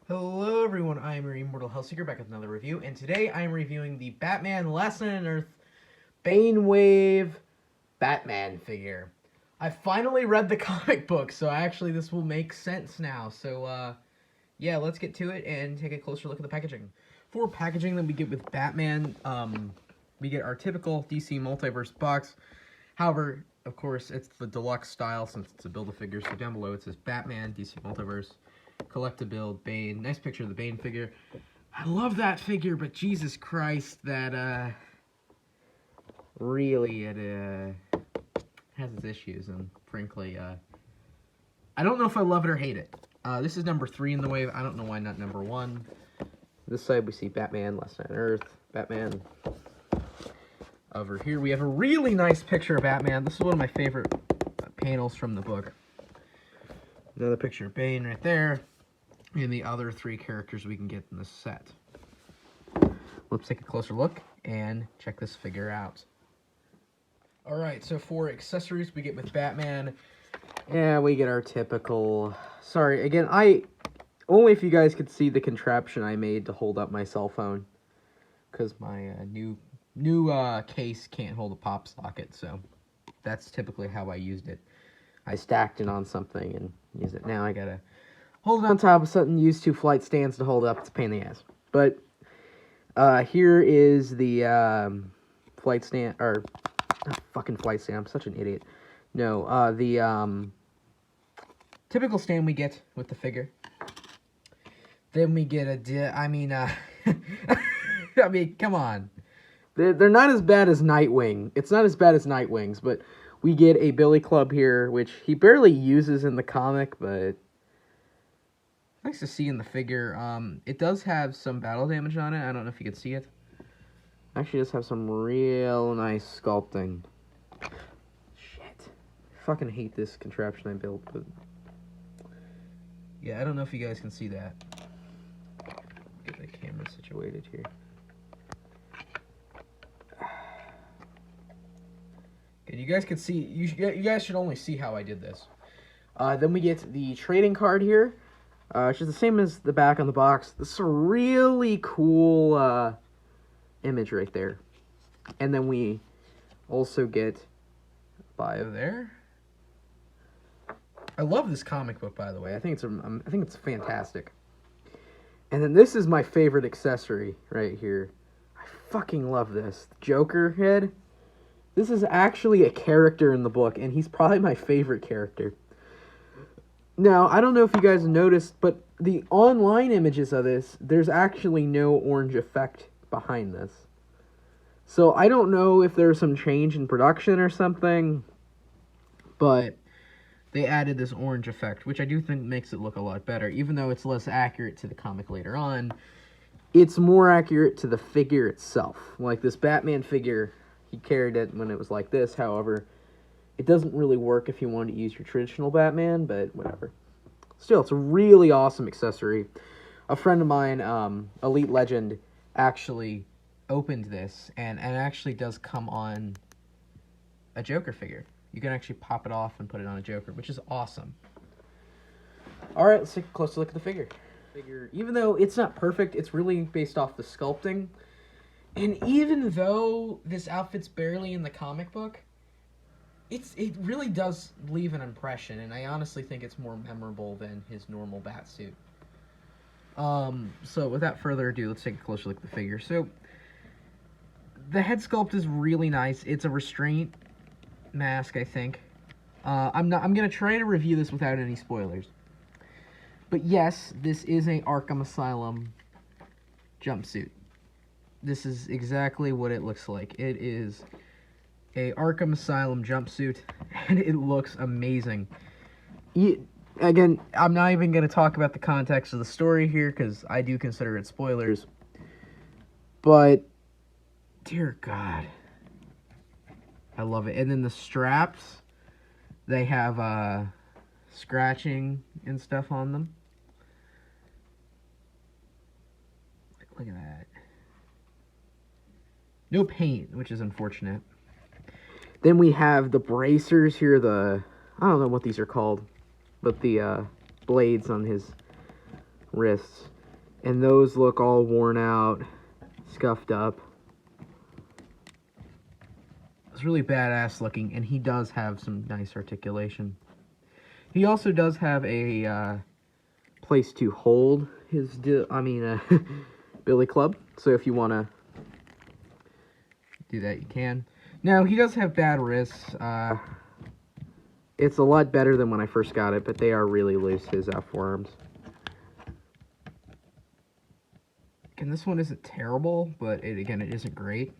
Hello everyone, I am your Immortal Hellseeker back with another review, and today I am reviewing the Batman Last Night on Earth Bane Wave Batman figure. I finally read the comic book, so actually this will make sense now. So, yeah, let's get to it and take a closer look at the packaging. For packaging that we get with Batman, we get our typical DC Multiverse box. However, of course, it's the deluxe style since it's a Build-A-Figure, so down below it says Batman, DC Multiverse. Collect-a-Build, Bane. Nice picture of the Bane figure. I love that figure, but Jesus Christ, that, really, it, has its issues, and frankly, I don't know if I love it or hate it. This is number 3 in the wave. I don't know why not number 1. This side we see Batman, Last Night on Earth, Batman. Over here we have a really nice picture of Batman. This is one of my favorite panels from the book. Another picture of Bane right there, and the other 3 characters we can get in this set. Let's take a closer look and check this figure out. Alright, so for accessories we get with Batman, yeah, we get our typical... Sorry, again, only if you guys could see the contraption I made to hold up my cell phone, because my new case can't hold a pop socket, so that's typically how I used it. I stacked it on something and used it. Now I gotta hold it on top of something, use 2 flight stands to hold up. It's a pain in the ass. But here is the flight stand, or fucking flight stand. I'm such an idiot. No, the typical stand we get with the figure. Then we get I mean, come on. They're not as bad as Nightwing. It's not as bad as Nightwing's, but we get a Billy Club here, which he barely uses in the comic, but nice to see in the figure. It does have some battle damage on it. I don't know if you can see it. Actually, it does have some real nice sculpting. Shit. I fucking hate this contraption I built, but yeah, I don't know if you guys can see that. Get the camera situated here. You guys can see, you guys should only see how I did this. Then we get the trading card here, which is the same as the back on the box. This is a really cool image right there. And then we also get bio there. I love this comic book, by the way. I think it's fantastic. And then this is my favorite accessory right here. I fucking love this. The Joker head. This is actually a character in the book, and he's probably my favorite character. Now, I don't know if you guys noticed, but the online images of this, there's actually no orange effect behind this. So I don't know if there's some change in production or something, but they added this orange effect, which I do think makes it look a lot better. Even though it's less accurate to the comic later on, it's more accurate to the figure itself. Like this Batman figure... He carried it when it was like this. However, it doesn't really work if you want to use your traditional Batman, but whatever. Still, it's a really awesome accessory. A friend of mine, Elite Legend, actually opened this, and it actually does come on a Joker figure. You can actually pop it off and put it on a Joker, which is awesome. Alright, let's take a closer look at the figure. Even though it's not perfect, it's really based off the sculpting. And even though this outfit's barely in the comic book, it really does leave an impression, and I honestly think it's more memorable than his normal bat suit. So without further ado, let's take a closer look at the figure. So the head sculpt is really nice. It's a restraint mask, I think. I'm gonna try to review this without any spoilers. But yes, this is a Arkham Asylum jumpsuit. This is exactly what it looks like. It is a Arkham Asylum jumpsuit, and it looks amazing. Again, I'm not even going to talk about the context of the story here, because I do consider it spoilers. But, dear God, I love it. And then the straps, they have scratching and stuff on them. Look at that. No paint, which is unfortunate. Then we have the bracers here, I don't know what these are called, but the blades on his wrists. And those look all worn out, scuffed up. It's really badass looking, and he does have some nice articulation. He also does have a place to hold his, billy club. So if you want to do that, you can. Now, he does have bad wrists. It's a lot better than when I first got it, but they are really loose, his forearms. And this one isn't terrible, but it isn't great.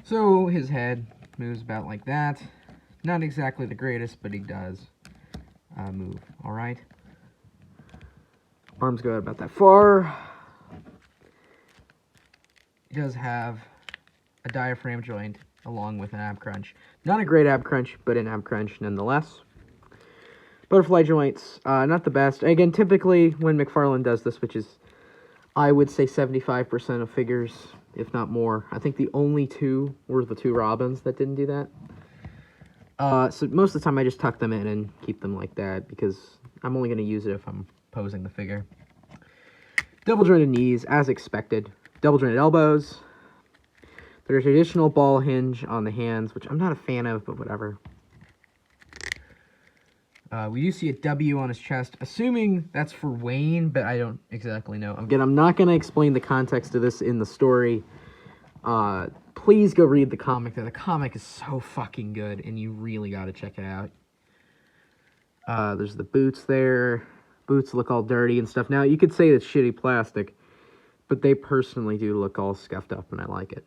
So his head moves about like that. Not exactly the greatest, but he does move. All right. Arms go out about that far. He does have a diaphragm joint along with an ab crunch. Not a great ab crunch, but an ab crunch nonetheless. Butterfly joints, not the best. Again, typically when McFarlane does this, which is, I would say 75% of figures, if not more. I think the only two were the two Robins that didn't do that. So most of the time I just tuck them in and keep them like that because I'm only going to use it if I'm posing the figure. Double jointed knees, as expected. Double jointed elbows. There's a traditional ball hinge on the hands, which I'm not a fan of, but whatever. We do see a W on his chest, assuming that's for Wayne, but I don't exactly know. Again, I'm not going to explain the context of this in the story. Please go read the comic. The comic is so fucking good, and you really got to check it out. There's the boots there. Boots look all dirty and stuff. Now, you could say it's shitty plastic, but they personally do look all scuffed up, and I like it.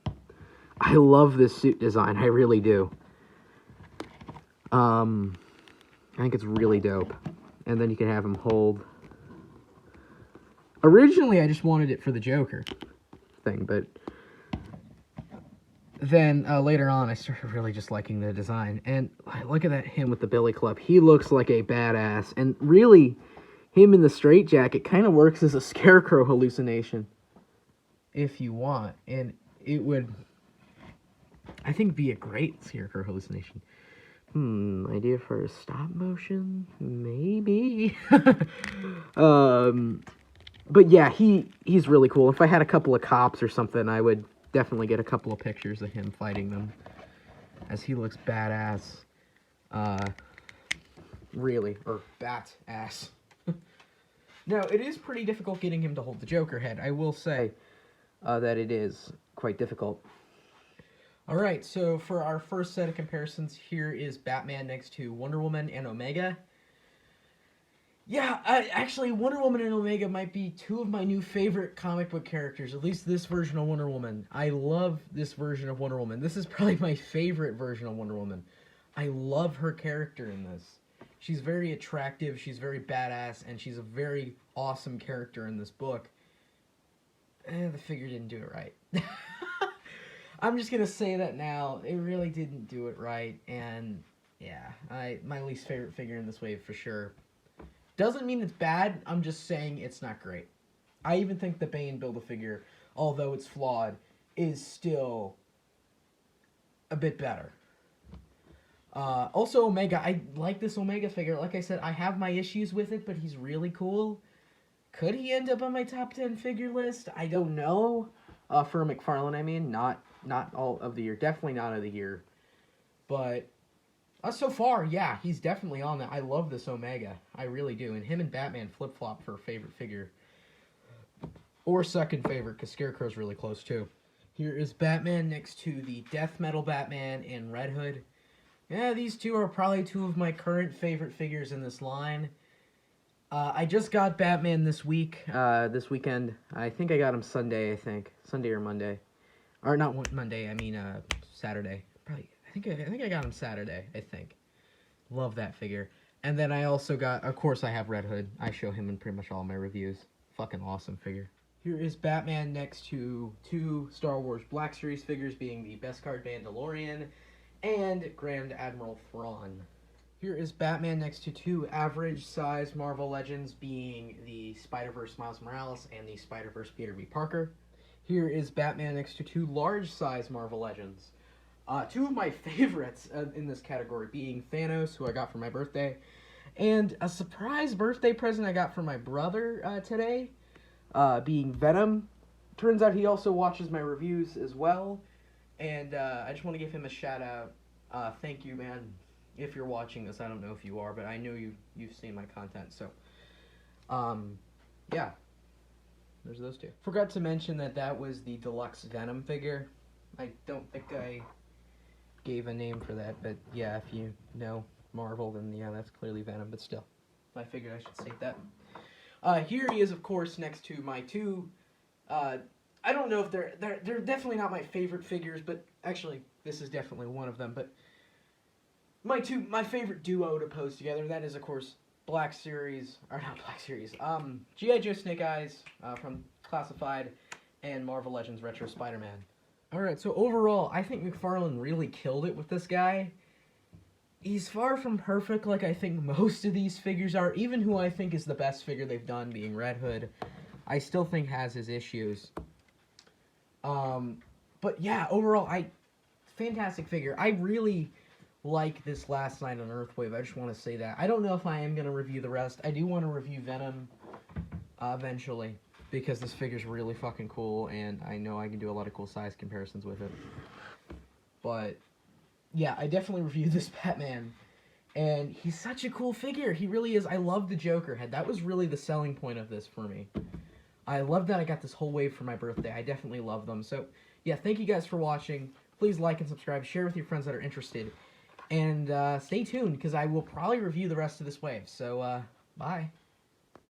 I love this suit design. I really do. I think it's really dope. And then you can have him hold. Originally, I just wanted it for the Joker thing, but then later on, I started really just liking the design. And look at him with the billy club. He looks like a badass. And really, him in the straitjacket kind of works as a Scarecrow hallucination, if you want. And it would, I think, be a great Scarecrow hallucination. Idea for a stop motion? Maybe. But yeah, he's really cool. If I had a couple of cops or something, I would definitely get a couple of pictures of him fighting them, as he looks badass. Really, or bat ass. Now, it is pretty difficult getting him to hold the Joker head. I will say that it is quite difficult. Alright, so for our first set of comparisons, here is Batman next to Wonder Woman and Omega. Yeah, actually, Wonder Woman and Omega might be two of my new favorite comic book characters, at least this version of Wonder Woman. I love this version of Wonder Woman. This is probably my favorite version of Wonder Woman. I love her character in this. She's very attractive, she's very badass, and she's a very awesome character in this book. The figure didn't do it right. I'm just going to say that now. It really didn't do it right, and yeah, my least favorite figure in this wave for sure. Doesn't mean it's bad, I'm just saying it's not great. I even think the Bane Build-A-Figure, although it's flawed, is still a bit better. Also, Omega, I like this Omega figure. Like I said, I have my issues with it, but he's really cool. Could he end up on my top 10 figure list? I don't know. For McFarlane, I mean, not all of the year. Definitely not of the year. But so far, yeah, he's definitely on that. I love this Omega. I really do. And him and Batman flip-flop for favorite figure. Or second favorite, because Scarecrow's really close, too. Here is Batman next to the Death Metal Batman and Red Hood. Yeah, these two are probably two of my current favorite figures in this line. I just got Batman this weekend. I think I got him Sunday, Sunday or Monday. Or not Monday, I mean Saturday. Probably, I think I got him Saturday, I think. Love that figure. And then I also got, of course I have Red Hood. I show him in pretty much all my reviews. Fucking awesome figure. Here is Batman next to two Star Wars Black Series figures, being the Beskar Mandalorian and Grand Admiral Thrawn. Here is Batman next to two average-size Marvel Legends, being the Spider-Verse Miles Morales and the Spider-Verse Peter B. Parker. Here is Batman next to two large-size Marvel Legends. Two of my favorites in this category being Thanos, who I got for my birthday, And a surprise birthday present I got from my brother today, being Venom. Turns out he also watches my reviews as well. And I just want to give him a shout out. Thank you, man. If you're watching this, I don't know if you are, but I know you've seen my content. So, yeah. There's those two. Forgot to mention that was the deluxe Venom figure. I don't think I gave a name for that, but yeah, if you know Marvel, then yeah, that's clearly Venom, but still. I figured I should state that. Here he is, of course, next to my two, I don't know if they're definitely not my favorite figures, but actually, this is definitely one of them, but my favorite duo to pose together, that is, of course, G.I. Joe Snake Eyes from Classified and Marvel Legends Retro Spider-Man. Alright, so overall, I think McFarlane really killed it with this guy. He's far from perfect like I think most of these figures are. Even who I think is the best figure they've done, being Red Hood, I still think has his issues. But yeah, overall, fantastic figure. I really like this Last Night on Earthwave. I just want to say that. I don't know if I am going to review the rest. I do want to review Venom eventually, because this figure's really fucking cool, and I know I can do a lot of cool size comparisons with it. But yeah, I definitely reviewed this Batman, and he's such a cool figure. He really is. I love the Joker head. That was really the selling point of this for me. I love that I got this whole wave for my birthday. I definitely love them. So yeah, thank you guys for watching. Please like and subscribe. Share with your friends that are interested. And stay tuned, because I will probably review the rest of this wave. So, bye.